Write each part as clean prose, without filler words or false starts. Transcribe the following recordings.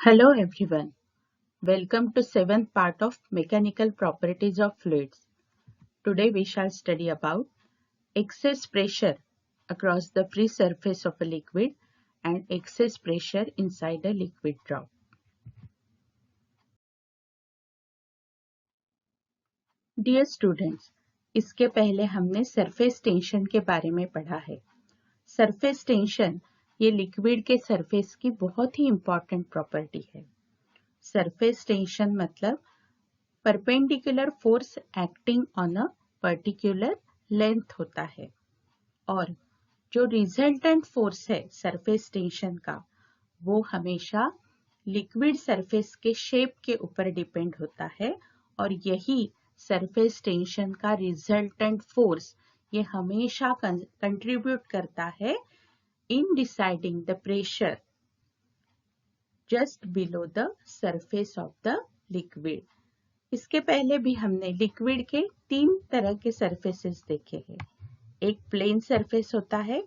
Hello everyone. Welcome to 7th part of Mechanical Properties of Fluids. Today we shall study about excess pressure across the free surface of a liquid and excess pressure inside a liquid drop. Dear students, इसके पहले हमने surface tension के बारे में पढ़ा है. Surface tension ये liquid के सरफेस की बहुत ही इम्पोर्टेंट प्रॉपर्टी है. सरफेस टेंशन मतलब perpendicular force acting on a particular length होता है और जो रिजल्टेंट फोर्स है सरफेस टेंशन का वो हमेशा लिक्विड सरफेस के शेप के ऊपर डिपेंड होता है और यही सरफेस टेंशन का रिजल्टेंट फोर्स ये हमेशा कंट्रीब्यूट करता है in deciding the pressure just below the surface of the liquid. इसके पहले भी हमने लिक्विड के 3 तरह के सरफेसेस देखे हैं. एक प्लेन सरफेस होता है,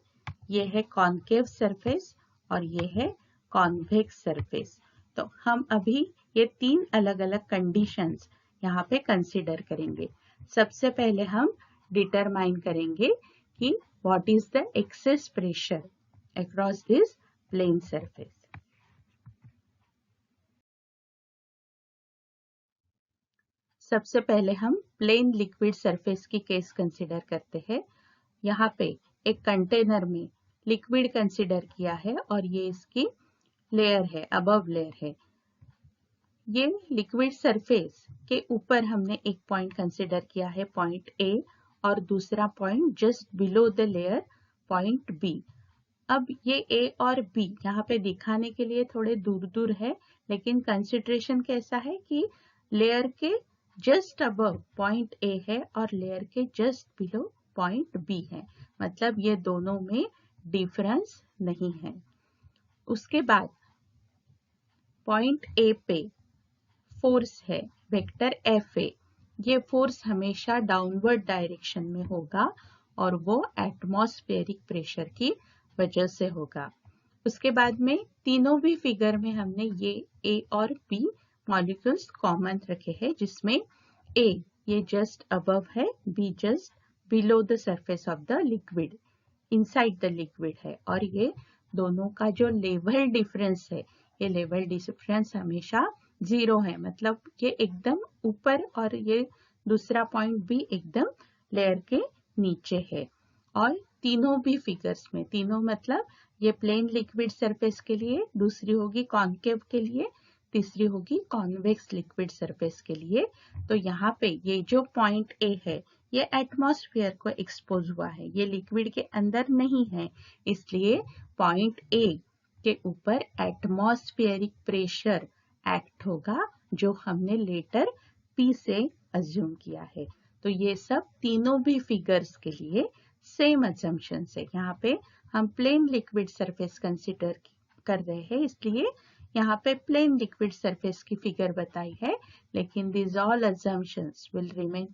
ये है कॉनकेव सरफेस और ये है कॉन्वेक्स सरफेस. तो हम अभी ये 3 अलग अलग कंडीशंस यहाँ पे कंसीडर करेंगे. सबसे पहले हम डिटरमाइन करेंगे कि what is the excess pressure across this plane surface. सबसे पहले हम प्लेन लिक्विड सरफेस की केस कंसीडर करते हैं. यहाँ पे एक कंटेनर में लिक्विड कंसीडर किया है और ये इसकी लेयर है, अबव लेयर है. ये लिक्विड सरफेस के ऊपर हमने एक पॉइंट कंसीडर किया है, पॉइंट ए, और दूसरा point just below the layer, point B. अब ये ए और बी यहाँ पे दिखाने के लिए थोड़े दूर दूर है, लेकिन कंसिडरेशन कैसा है कि लेयर के जस्ट अबव पॉइंट ए है और लेयर के जस्ट बिलो पॉइंट बी है. मतलब ये दोनों में डिफरेंस नहीं है. उसके बाद पॉइंट ए पे फोर्स है वेक्टर एफ ए. ये फोर्स हमेशा डाउनवर्ड डायरेक्शन में होगा और वो एटमॉस्फेरिक प्रेशर की वजह से होगा. उसके बाद में तीनों भी फिगर में हमने ये ए और बी मॉलिक्यूल्स कॉमन रखे हैं, जिसमें ए ये जस्ट अबव है, be just below the surface of the liquid, inside the liquid है. और ये दोनों का जो लेवल डिफरेंस है, ये लेवल डिफरेंस हमेशा 0 है. मतलब ये एकदम ऊपर और ये दूसरा पॉइंट भी एकदम लेयर के नीचे है. और तीनों भी फिगर्स में, तीनों मतलब ये प्लेन लिक्विड सरफेस के लिए, दूसरी होगी कॉनकेव के लिए, तीसरी होगी कॉन्वेक्स लिक्विड सरफेस के लिए. तो यहाँ पे ये जो पॉइंट ए है ये एटमॉस्फेयर को एक्सपोज हुआ है, ये लिक्विड के अंदर नहीं है, इसलिए पॉइंट ए के ऊपर एटमॉस्फेरिक प्रेशर एक्ट होगा, जो हमने लेटर पी से अज्यूम किया है. तो ये सब तीनों भी फिगर्स के लिए सेम अजम्पशन है. यहाँ पे हम प्लेन लिक्विड सरफेस कंसीडर कर रहे हैं, इसलिए यहाँ पे प्लेन लिक्विड सरफेस की फिगर बताई है, लेकिन these all assumptions will remain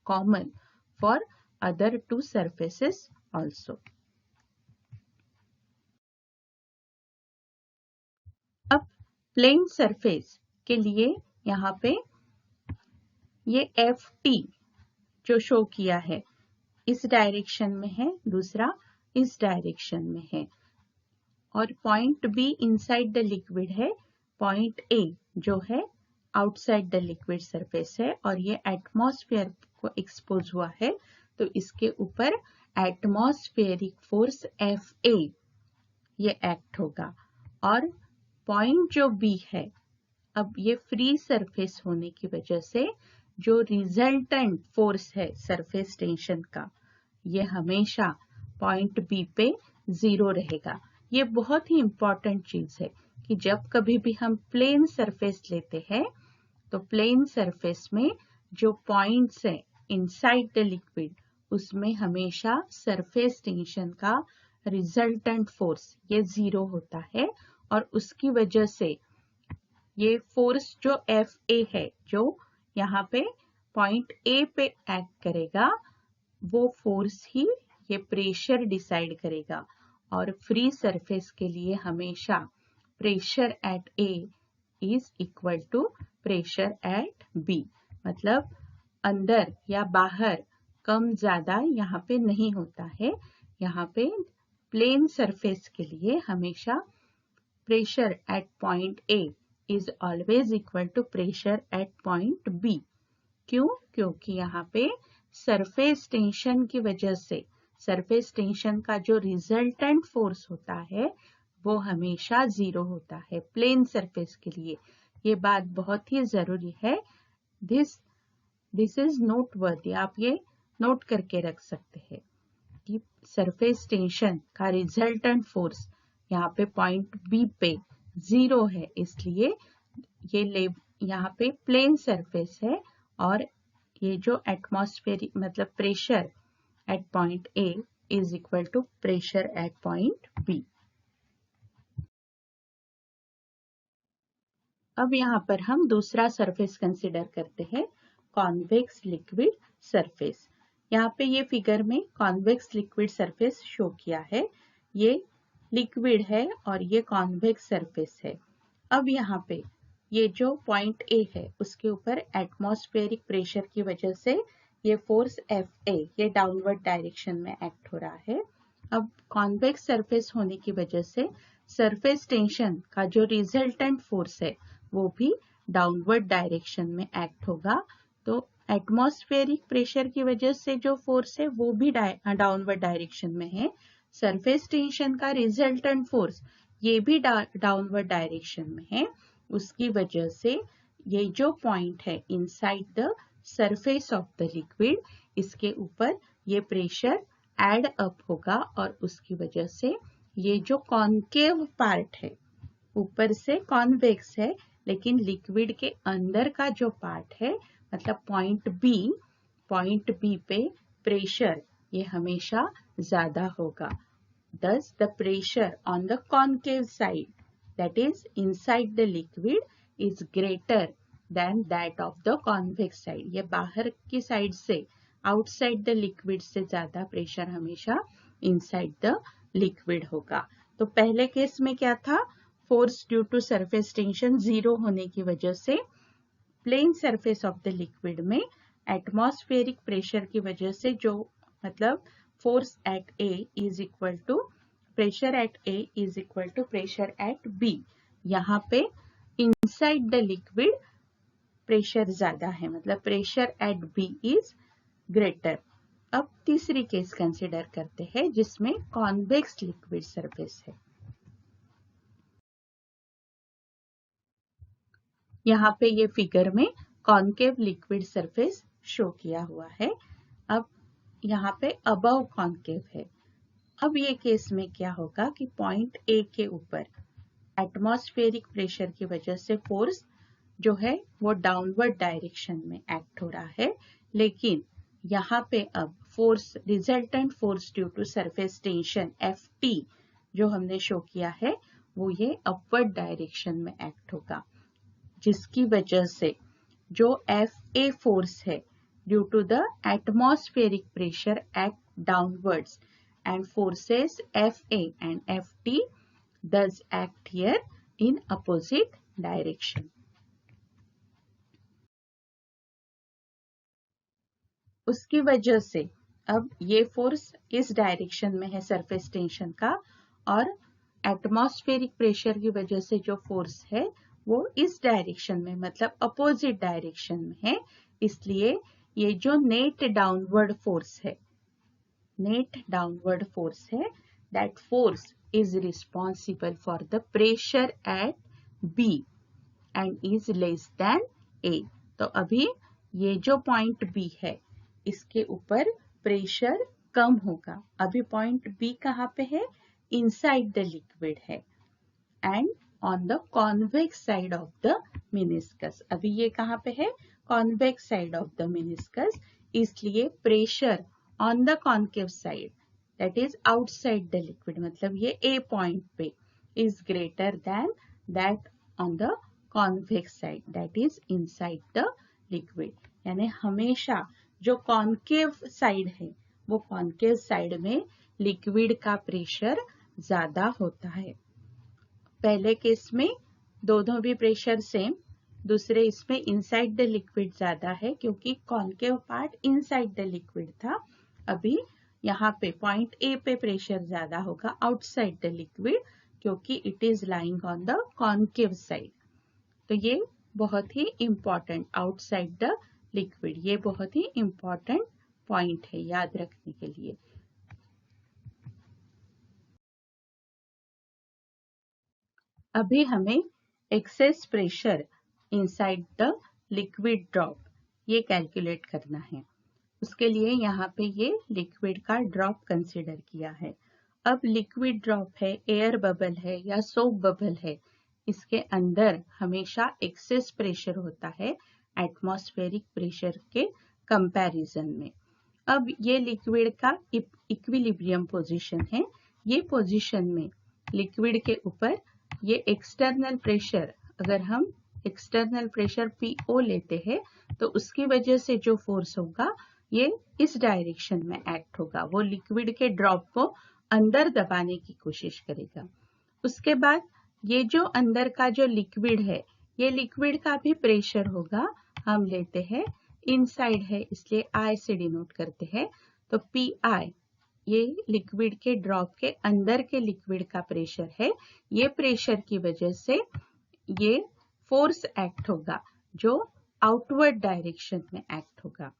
common for other 2 surfaces also. अब प्लेन सरफेस के लिए यहाँ पे ये एफ टी जो शो किया है इस डायरेक्शन में है, दूसरा इस डायरेक्शन में है, और point be inside the liquid है, पॉइंट ए जो है आउटसाइड द लिक्विड सरफेस है, और ये एटमॉस्फेयर को एक्सपोज हुआ है. तो इसके ऊपर एटमॉस्फेरिक फोर्स एफ ए ये एक्ट होगा. और पॉइंट जो बी है, अब ये फ्री सरफेस होने की वजह से जो रिजल्टेंट फोर्स है सरफेस टेंशन का, ये हमेशा पॉइंट बी पे 0 रहेगा. ये बहुत ही इंपॉर्टेंट चीज है कि जब कभी भी हम प्लेन सरफेस लेते हैं तो प्लेन सरफेस में जो पॉइंट्स हैं इनसाइड द लिक्विड, उसमें हमेशा सरफेस टेंशन का रिजल्टेंट फोर्स ये 0 होता है. और उसकी वजह से ये फोर्स जो एफ ए है, जो यहाँ पे पॉइंट ए पे एक्ट करेगा, वो फोर्स ही ये प्रेशर डिसाइड करेगा. और फ्री सरफेस के लिए हमेशा pressure at A is equal to pressure at B. मतलब अंदर या बाहर कम ज्यादा यहाँ पे नहीं होता है। यहाँ पे प्लेन सरफेस के लिए हमेशा pressure at point A is always equal to pressure at point B. क्यों? क्योंकि यहाँ पे सरफेस टेंशन की वजह से सरफेस टेंशन का जो रिजल्टेंट फोर्स होता है वो हमेशा 0 होता है प्लेन सरफेस के लिए। ये बात बहुत ही जरूरी है। दिस इज नोट वर्दी। आप ये नोट करके रख सकते हैं कि सरफेस टेंशन का रिजल्टेंट फोर्स यहाँ पे पॉइंट बी पे 0 है, इसलिए ये यहाँ पे प्लेन सरफेस है और ये जो एटमॉस्फेरिक मतलब pressure at point A is equal to pressure at point B. अब यहाँ पर हम दूसरा सरफेस कंसिडर करते हैं, कॉन्वेक्स लिक्विड सरफेस। यहाँ पे ये फिगर में कॉन्वेक्स लिक्विड सरफेस शो किया है। ये लिक्विड है और ये कॉन्वेक्स सरफेस है। अब यहाँ पे ये जो पॉइंट ए है उसके ऊपर एटमॉस्फेरिक प्रेशर की वजह से ये फोर्स एफ ए ये डाउनवर्ड डायरेक्शन में एक्ट हो रहा है। अब कॉन्वेक्स सरफेस होने की वजह से सरफेस टेंशन का जो रिजल्टेंट फोर्स है वो भी डाउनवर्ड डायरेक्शन में एक्ट होगा। तो एटमॉस्फेरिक प्रेशर की वजह से जो फोर्स है वो भी डाउनवर्ड डायरेक्शन में है। सरफेस टेंशन का रिजल्टेंट फोर्स ये भी डाउनवर्ड डायरेक्शन में है। उसकी वजह से ये जो पॉइंट है inside the surface of the liquid, इसके ऊपर ये प्रेशर एड अप होगा और उसकी वजह से ये जो कॉन्केव पार्ट है ऊपर से कॉन्वेक्स है, लेकिन लिक्विड के अंदर का जो पार्ट है मतलब पॉइंट बी पे प्रेशर ये हमेशा ज्यादा होगा। Thus, the pressure on the concave side, that is inside the liquid, is greater than that of the convex side. ये बाहर की साइड से outside the liquid से ज्यादा प्रेशर हमेशा inside the liquid होगा। तो पहले केस में क्या था, force due to surface tension 0 होने की वजह से plane surface of the liquid में एटमॉस्फेरिक प्रेशर की वजह से जो मतलब force at A is equal to pressure at A is equal to pressure at B। यहाँ पे inside the liquid प्रेशर ज्यादा है, मतलब pressure at B is greater। अब तीसरी केस कंसिडर करते हैं जिसमें कॉन्वेक्स लिक्विड सरफेस है। यहाँ पे ये फिगर में कॉन्केव लिक्विड सरफेस शो किया हुआ है। अब यहाँ पे अबव कॉन्केव है। अब ये केस में क्या होगा कि पॉइंट ए के ऊपर एटमॉस्फेरिक प्रेशर की वजह से फोर्स जो है वो डाउनवर्ड डायरेक्शन में एक्ट हो रहा है, लेकिन यहाँ पे अब force resultant force due to surface tension F T जो हमने शो किया है वो ये अपवर्ड डायरेक्शन में एक्ट होगा, जिसकी वजह से जो एफ ए फोर्स है due to the atmospheric pressure act downwards and forces Fa and Ft thus act here in opposite direction। उसकी वजह से अब ये फोर्स इस डायरेक्शन में है सरफेस टेंशन का, और एटमॉस्फेरिक प्रेशर की वजह से जो फोर्स है वो इस डायरेक्शन में मतलब अपोजिट डायरेक्शन में है। इसलिए ये जो नेट डाउनवर्ड फोर्स है that force is responsible for the pressure at B and is less than A. तो अभी ये जो पॉइंट बी है इसके ऊपर प्रेशर कम होगा। अभी पॉइंट बी कहाँ पे है, इनसाइड द लिक्विड है and on the convex side of the meniscus. अभी ये कहाँ पे है, convex side of the meniscus, इसलिए pressure on the concave side that is outside the liquid मतलब ये ए पॉइंट पे is greater than that on the convex side that is inside the liquid. यानी हमेशा जो कॉन्केव साइड है वो concave side में लिक्विड का प्रेशर ज्यादा होता है। पहले केस में दोनों भी प्रेशर सेम। दूसरे इसमें इनसाइड द लिक्विड ज्यादा है क्योंकि concave part inside the liquid था। अभी यहाँ पे पॉइंट ए पे प्रेशर ज्यादा होगा आउटसाइड द लिक्विड क्योंकि it is lying on the concave side. तो ये बहुत ही इंपॉर्टेंट, आउटसाइड द लिक्विड, ये बहुत ही इंपॉर्टेंट पॉइंट है याद रखने के लिए। अभी हमें access pressure inside the liquid drop ये कैलकुलेट करना है। उसके लिए यहाँ पे ये लिक्विड का ड्रॉप कंसीडर किया है। अब लिक्विड ड्रॉप है, एयर बबल है या सोप बबल है, इसके अंदर हमेशा एक्सेस प्रेशर होता है एटमॉस्फेरिक प्रेशर के कंपैरिजन में। अब ये लिक्विड का इक्विलिब्रियम पोजीशन है। ये पोजीशन में लिक्विड के ऊपर ये एक्सटर्नल प्रेशर, अगर हम एक्सटर्नल प्रेशर PO लेते हैं तो उसकी वजह से जो फोर्स होगा ये इस डायरेक्शन में एक्ट होगा, वो लिक्विड के ड्रॉप को अंदर दबाने की कोशिश करेगा। उसके बाद ये जो अंदर का जो लिक्विड है, ये लिक्विड का भी प्रेशर होगा, हम लेते हैं इनसाइड है इसलिए I से डिनोट करते हैं, तो PI ये लिक्विड के ड्रॉप के अंदर के लिक्विड का प्रेशर है। ये प्रेशर की वजह से ये फोर्स एक्ट होगा जो आउटवर्ड डायरेक्शन में एक्ट होगा।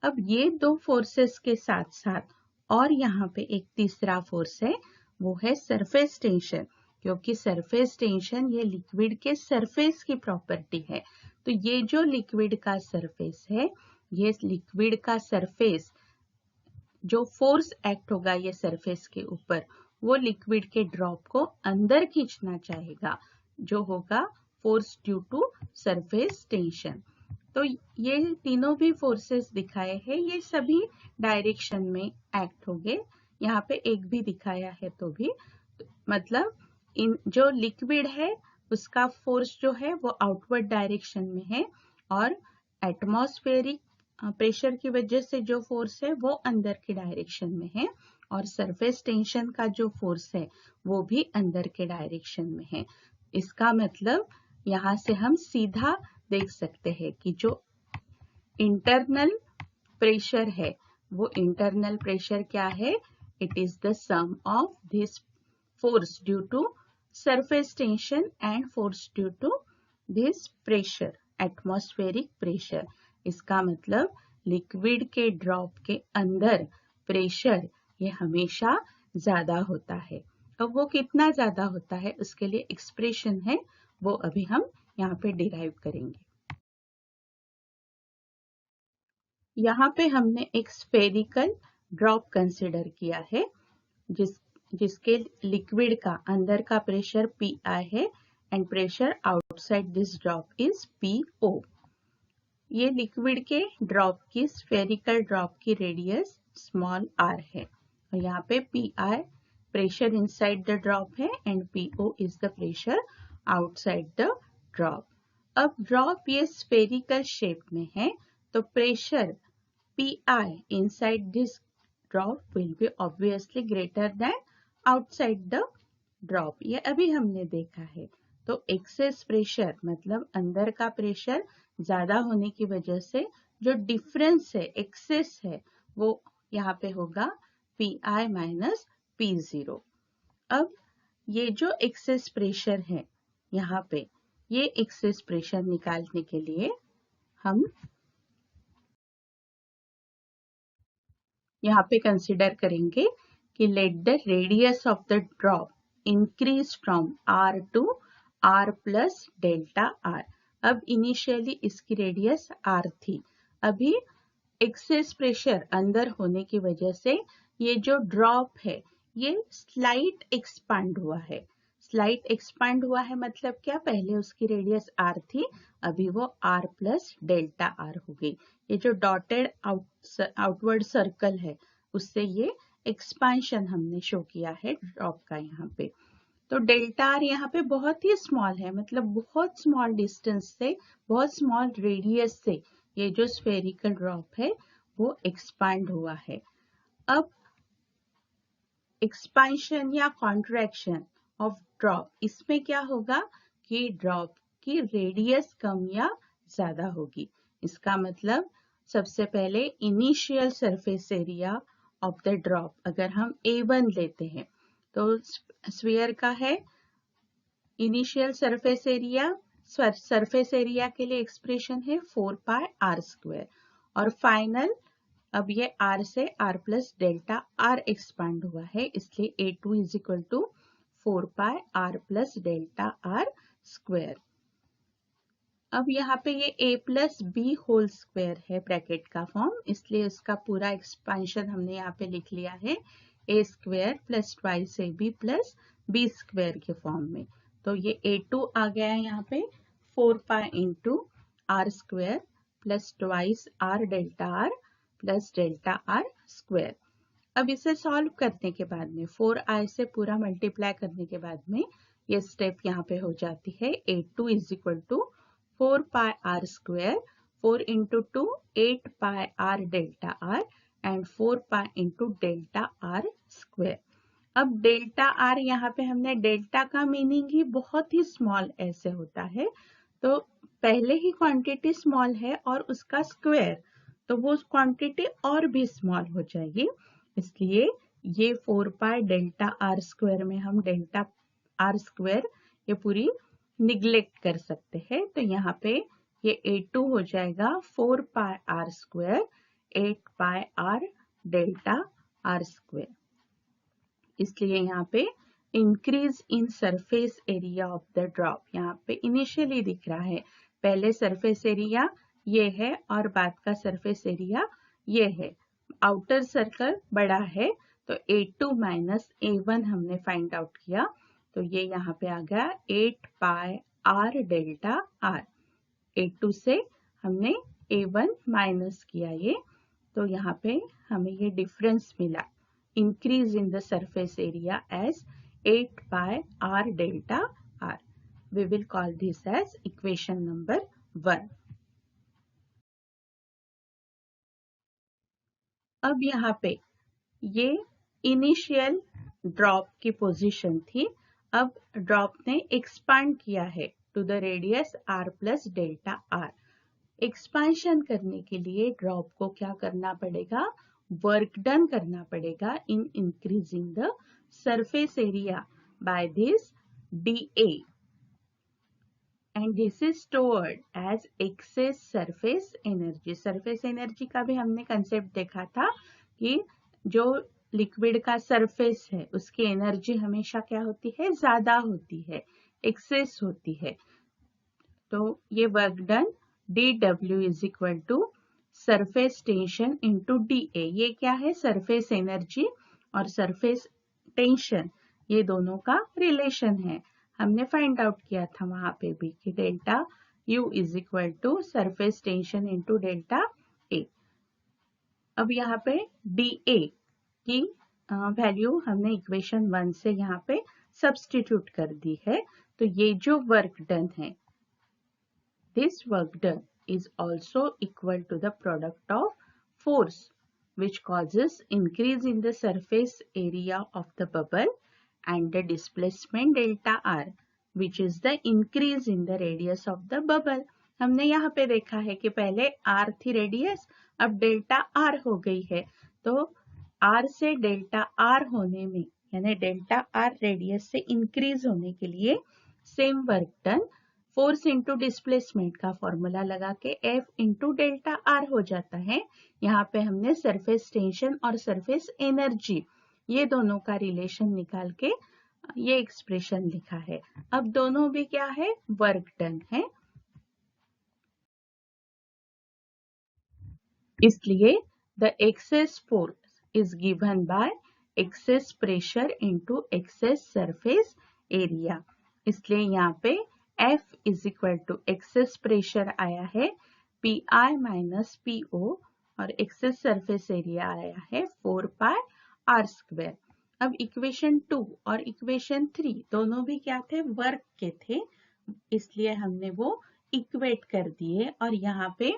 अब ये दो फोर्सेस के साथ साथ और यहाँ पे एक तीसरा फोर्स है, वो है सरफेस टेंशन, क्योंकि सरफेस टेंशन ये लिक्विड के सरफेस की प्रॉपर्टी है। तो ये जो लिक्विड का सरफेस है, ये लिक्विड का सरफेस जो फोर्स एक्ट होगा ये सरफेस के ऊपर, वो लिक्विड के ड्रॉप को अंदर खींचना चाहेगा, जो होगा force due to surface tension. तो ये तीनों भी फोर्सेस दिखाए हैं, ये सभी डायरेक्शन में एक्ट होंगे। यहाँ पे एक भी दिखाया है तो भी, मतलब इन जो लिक्विड है उसका फोर्स जो है वो आउटवर्ड डायरेक्शन में है और एटमॉस्फेरिक प्रेशर की वजह से जो फोर्स है वो अंदर की डायरेक्शन में है और सरफेस टेंशन का जो फोर्स है वो भी अंदर के डायरेक्शन में है। इसका मतलब यहाँ से हम सीधा देख सकते हैं कि जो इंटरनल प्रेशर है वो इंटरनल प्रेशर क्या है, it is the sum of this force due to surface tension and force due to this pressure, atmospheric pressure. इसका मतलब लिक्विड के ड्रॉप के अंदर प्रेशर ये हमेशा ज्यादा होता है। अब वो कितना ज्यादा होता है उसके लिए एक्सप्रेशन है, वो अभी हम यहाँ पे डिराइव करेंगे। यहाँ पे हमने एक स्फेरिकल ड्रॉप कंसिडर किया है जिसके लिक्विड का अंदर का प्रेशर PI है and pressure outside this drop is PO। ये लिक्विड के ड्रॉप की स्फेरिकल ड्रॉप की रेडियस स्मॉल r है और यहाँ पे PI pressure inside the drop है and PO is the pressure outside the drop. अब ड्रॉप ये स्फेरिकल शेप में है तो pressure PI inside this drop will be obviously greater than outside the drop, ये अभी हमने देखा है। तो एक्सेस प्रेशर मतलब अंदर का प्रेशर ज्यादा होने की वजह से जो डिफरेंस है, एक्सेस है, वो यहाँ पे होगा PI माइनस P0। अब ये जो एक्सेस प्रेशर है यहाँ पे, ये एक्सेस प्रेशर निकालने के लिए हम यहाँ पे कंसिडर करेंगे कि let the radius of the drop increase from R to R plus delta R। अब इनिशियली इसकी रेडियस R थी, अभी एक्सेस प्रेशर अंदर होने की वजह से ये जो ड्रॉप है ये स्लाइट एक्सपांड हुआ है। स्लाइट एक्सपांड हुआ है मतलब क्या, पहले उसकी रेडियस R थी, अभी वो R प्लस डेल्टा R हो गई। ये जो डॉटेड आउटवर्ड सर्कल है उससे ये एक्सपांशन हमने शो किया है ड्रॉप का यहाँ पे। तो डेल्टा आर यहाँ पे बहुत ही स्मॉल है, मतलब बहुत स्मॉल डिस्टेंस से, बहुत स्मॉल रेडियस से ये जो स्फेरिकल ड्रॉप है वो एक्सपांड हुआ है। अब एक्सपांशन या कॉन्ट्रैक्शन ऑफ ड्रॉप, इसमें क्या होगा कि ड्रॉप की रेडियस कम या ज्यादा होगी। इसका मतलब सबसे पहले initial surface area of the drop अगर हम A1 लेते हैं तो स्फीयर का है इनिशियल सरफेस एरिया के लिए एक्सप्रेशन है 4 पाई आर स्क्वायर और फाइनल अब ये r से r plus delta r expand हुआ है इसलिए A2 is equal to 4 pi r plus delta r square. अब यहाँ पे ये a plus B whole square है ब्रैकेट का फॉर्म इसलिए उसका पूरा एक्सपेंशन हमने यहाँ पे लिख लिया है a square plus twice A B plus B square के फॉर्म में। तो ये A2 आ गया है यहाँ पे 4 pi into r square plus twice r delta r plus delta r square. अब इसे सॉल्व करने के बाद में 4i से पूरा मल्टीप्लाई करने के बाद में ये स्टेप यहाँ पे हो जाती है A2 is equal to 4 pi r square 4 into 2 8 pi r delta r and 4 pi into delta r square. अब डेल्टा r यहाँ पे हमने डेल्टा का मीनिंग ही बहुत ही स्मॉल ऐसे होता है तो पहले ही क्वांटिटी स्मॉल है और उसका स्क्वायर तो वो क्वांटिटी और भी स्मॉल हो जाएगी इसलिए ये 4 पाई डेल्टा आर स्क्वायर में हम डेल्टा आर स्क्वायर ये पूरी निग्लेक्ट कर सकते हैं तो यहाँ पे ये A2 हो जाएगा 4 pi r square 8 pi r delta r square. इसलिए यहाँ पे increase in surface area of the drop यहाँ पे इनिशियली दिख रहा है पहले सरफेस एरिया ये है और बाद का सरफेस एरिया ये है आउटर सर्कल बड़ा है तो A2 माइनस A1 हमने फाइंड आउट किया तो ये यहाँ पे आ गया 8 pi r delta are. A2 से हमने A1 माइनस किया ये तो यहाँ पे हमें ये डिफरेंस मिला increase in the surface area as 8 pi r delta r. We will call this as equation number 1. अब यहाँ पे ये इनिशियल ड्रॉप की पोजीशन थी अब ड्रॉप ने एक्सपांड किया है to the radius r plus delta r। Expansion करने के लिए ड्रॉप को क्या करना पड़ेगा वर्क डन करना पड़ेगा in increasing the surface area by this dA and this is stored as excess surface energy. Surface energy का भी हमने कंसेप्ट देखा था कि जो लिक्विड का सरफेस है उसकी एनर्जी हमेशा क्या होती है ज्यादा होती है एक्सेस होती है तो ये work done dW is equal to surface tension into dA। ये क्या है सरफेस एनर्जी और सरफेस टेंशन ये दोनों का रिलेशन है हमने फाइंड आउट किया था वहां पे भी कि delta U is equal to surface tension into delta A। अब यहाँ पे dA की वैल्यू हमने इक्वेशन 1 से यहाँ पे सब्स्टिट्यूट कर दी है तो ये जो वर्क डन है this work done is also equal to the product of force which causes increase in the surface area of the bubble and the displacement delta r which is the increase in the radius of the bubble। हमने यहाँ पे देखा है कि पहले r थी radius अब delta r हो गई है तो r से डेल्टा r होने में यानी डेल्टा r रेडियस से इंक्रीज होने के लिए same work done force into displacement का फॉर्मूला लगा के F इंटू डेल्टा आर हो जाता है। यहाँ पे हमने सरफेस टेंशन और सरफेस एनर्जी ये दोनों का रिलेशन निकाल के ये एक्सप्रेशन लिखा है। अब दोनों भी क्या है वर्क डन है इसलिए the excess force is given by excess pressure into excess surface area. इसलिए यहाँ पे F is equal to excess pressure आया है PI माइनस PO और एक्सेस सरफेस एरिया आया है 4 पाई r स्क्वायर। अब इक्वेशन 2 और इक्वेशन 3 दोनों भी क्या थे वर्क के थे इसलिए हमने वो इक्वेट कर दिए और यहाँ पे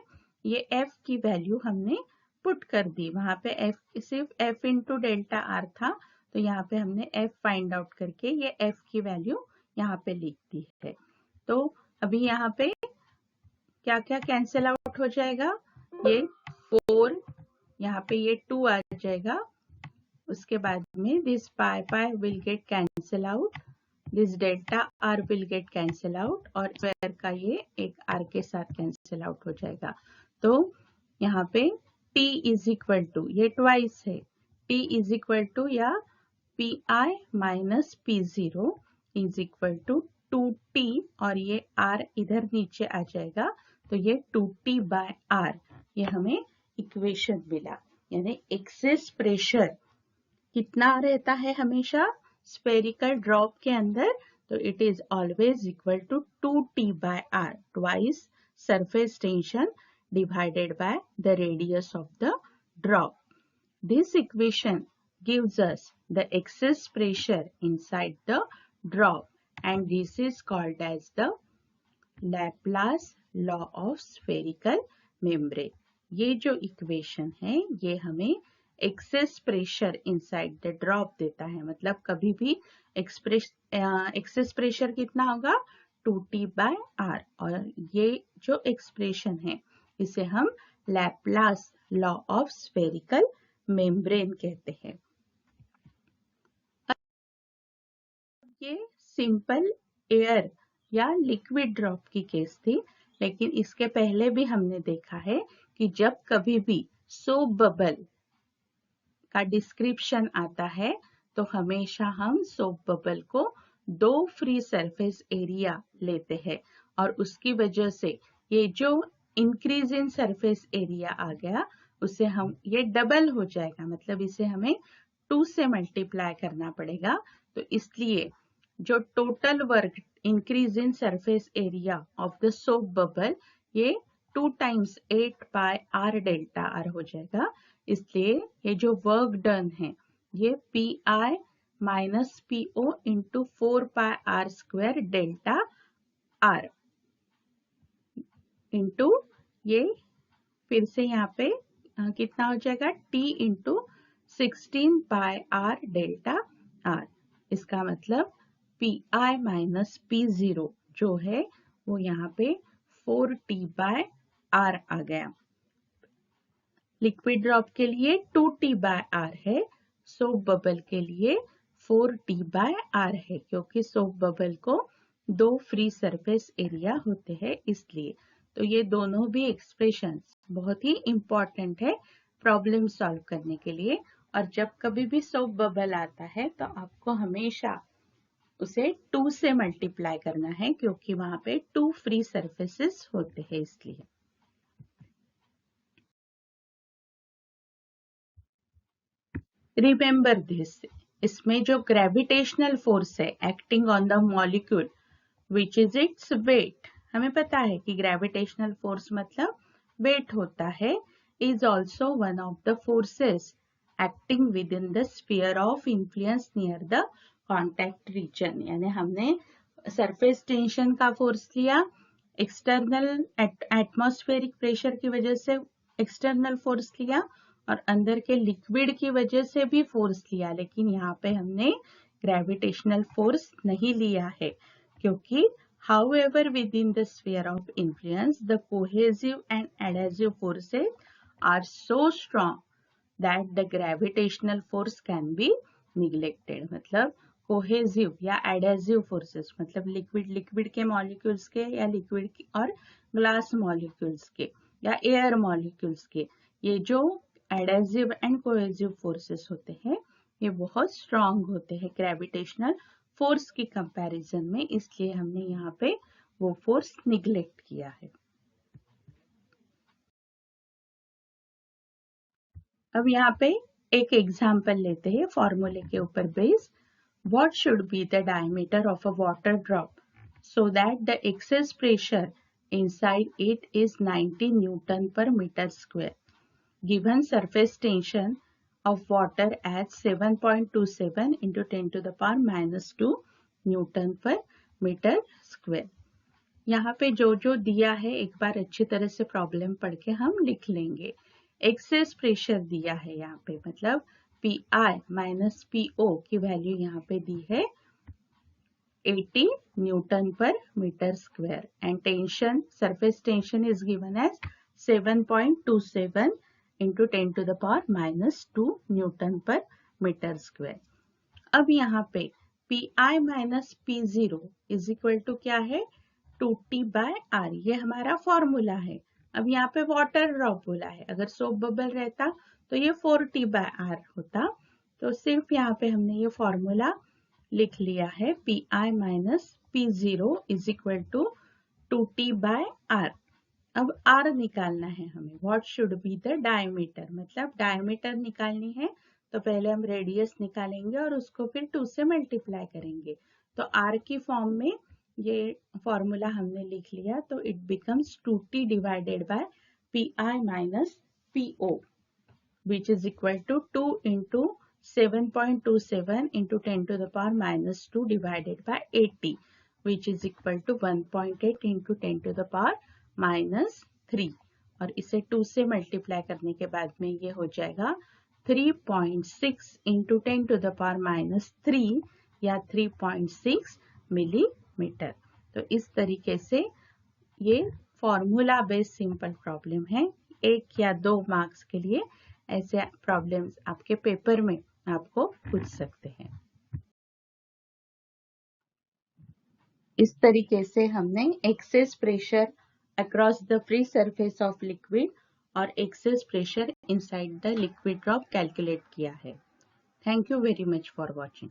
ये F की वैल्यू हमने पुट कर दी वहां पे F सिर्फ F इंटू डेल्टा r था तो यहाँ पे हमने F फाइंड आउट करके ये F की वैल्यू यहाँ पे लिख दी है। तो अभी यहाँ पे क्या क्या कैंसिल आउट हो जाएगा, ये 4, यहाँ पे ये 2 आ जाएगा, उसके बाद में this pi pi will get cancel out, this delta R will get cancel out, और स्क्वायर का ये एक आर के साथ कैंसिल आउट हो जाएगा। तो यहाँ पे t इज इक्वल टू, ये ट्वाइस है, t इज इक्वल टू या P I minus P zero is equal to 2t, और ये r इधर नीचे आ जाएगा, तो ये 2t बाय r, ये हमें इक्वेशन मिला। यानी एक्सेस प्रेशर कितना रहता है हमेशा स्फेरिकल ड्रॉप के अंदर, तो it is always equal to 2t by r, twice surface tension divided by the radius of the drop. This equation gives us the excess pressure inside the drop, and this is called as the Laplace law of spherical membrane. ये जो equation है ये हमें access pressure inside the drop देता है, मतलब कभी भी एक्सेस प्रेशर कितना होगा 2t बाय r, और ये जो एक्सप्रेशन है इसे हम Laplace law of spherical membrane कहते हैं। ये सिंपल एयर या लिक्विड ड्रॉप की केस थी, लेकिन इसके पहले भी हमने देखा है कि जब कभी भी सोप बबल का डिस्क्रिप्शन आता है तो हमेशा हम सोप बबल को 2 फ्री सरफेस एरिया लेते हैं, और उसकी वजह से ये जो इंक्रीज इन सरफेस एरिया आ गया उसे हम, ये डबल हो जाएगा, मतलब इसे हमें 2 से मल्टीप्लाई करना पड़ेगा। तो इसलिए जो total work increase in surface area of the soap bubble ये 2 टाइम्स 8 पाई r डेल्टा r हो जाएगा। इसलिए ये जो वर्क डन है ये P I minus P O into 4 pi r square delta r into ये फिर से यहाँ पे कितना हो जाएगा t into 16 pi r delta r। इसका मतलब P I minus P zero जो है वो यहाँ पे 4t बाय r आ गया। लिक्विड ड्रॉप के लिए 2t बाय r है, सोप बबल के लिए 4t बाय r है, क्योंकि सोप बबल को 2 फ्री सरफेस एरिया होते हैं इसलिए। तो ये दोनों भी एक्सप्रेशंस बहुत ही इंपॉर्टेंट है प्रॉब्लम सॉल्व करने के लिए, और जब कभी भी सोप बबल आता है तो आपको हमेशा उसे 2 से मल्टीप्लाई करना है, क्योंकि वहां पे 2 फ्री सरफेसेस होते हैं इसलिए। रिमेंबर दिस, इसमें जो ग्रेविटेशनल फोर्स है acting on the molecule which is its weight, हमें पता है कि ग्रेविटेशनल फोर्स मतलब वेट होता है, is also one of the forces acting within the sphere of influence near the contact region. यानी हमने सरफेस टेंशन का फोर्स लिया, एक्सटर्नल एटमॉस्फेरिक प्रेशर की वजह से एक्सटर्नल फोर्स लिया, और अंदर के लिक्विड की वजह से भी फोर्स लिया, लेकिन यहाँ पे हमने ग्रेविटेशनल फोर्स नहीं लिया है, क्योंकि however within the sphere of influence the cohesive and adhesive forces are so strong that the gravitational force can be neglected। मतलब कोहेसिव या एडेसिव फोर्सेस मतलब लिक्विड के मॉलिक्यूल्स के या लिक्विड और ग्लास मॉलिक्यूल्स के या एयर मॉलिक्यूल्स के, ये जो एडेसिव एंड कोहेसिव फोर्सेस होते हैं ये बहुत स्ट्रांग होते हैं ग्रेविटेशनल फोर्स की कंपैरिजन में, इसलिए हमने यहाँ पे वो फोर्स निग्लेक्ट किया है। अब यहाँ पे एक एग्जाम्पल लेते हैं फॉर्मूले के ऊपर based. What should be the diameter of a water drop so that the excess pressure inside it is 90 Newton per meter square? Given surface tension of water at 7.27 into 10 to the power minus 2 Newton per meter square। यहाँ पे जो जो दिया है एक बार अच्छी तरह से प्रॉब्लम पढ़ के हम लिख लेंगे। एक्सेस प्रेशर दिया है यहाँ पे, मतलब P I minus P O की वैल्यू यहाँ पे दी है 80 Newton per meter square, and tension, surface tension is given as 7.27 into 10 to the power minus 2 Newton per meter square. अब यहाँ पे Pi minus P0 is equal to क्या है, 2T by R, ये हमारा फॉर्मूला है। अब यहाँ पे वाटर ड्रॉप बोला है, अगर सोप बबल रहता तो ये 4T बाय R होता। तो सिर्फ यहाँ पे हमने ये फॉर्मूला लिख लिया है, Pi minus P0 is equal to 2T by R। अब R निकालना है हमें, what should be the diameter, मतलब डायमीटर निकालनी है तो पहले हम रेडियस निकालेंगे और उसको फिर 2 से मल्टीप्लाई करेंगे। तो R की फॉर्म में ये फॉर्मूला हमने लिख लिया, तो it becomes 2T divided by Pi minus PO which is equal to 2 into 7.27 into 10 to the power minus 2 divided by 80 which is equal to 1.8 into 10 to the power minus 3, और इसे 2 से multiply करने के बाद में ये हो जाएगा 3.6 into 10 to the power minus 3 या 3.6 मिलीमीटर। तो इस तरीके से ये फॉर्मूला बेस्ड सिंपल प्रॉब्लम है। 1 या 2 मार्क्स के लिए ऐसे प्रॉब्लम्स आपके पेपर में आपको पूछ सकते हैं। इस तरीके से हमने excess pressure across the free surface of liquid और excess pressure inside the liquid drop calculate किया है। Thank you very much for watching.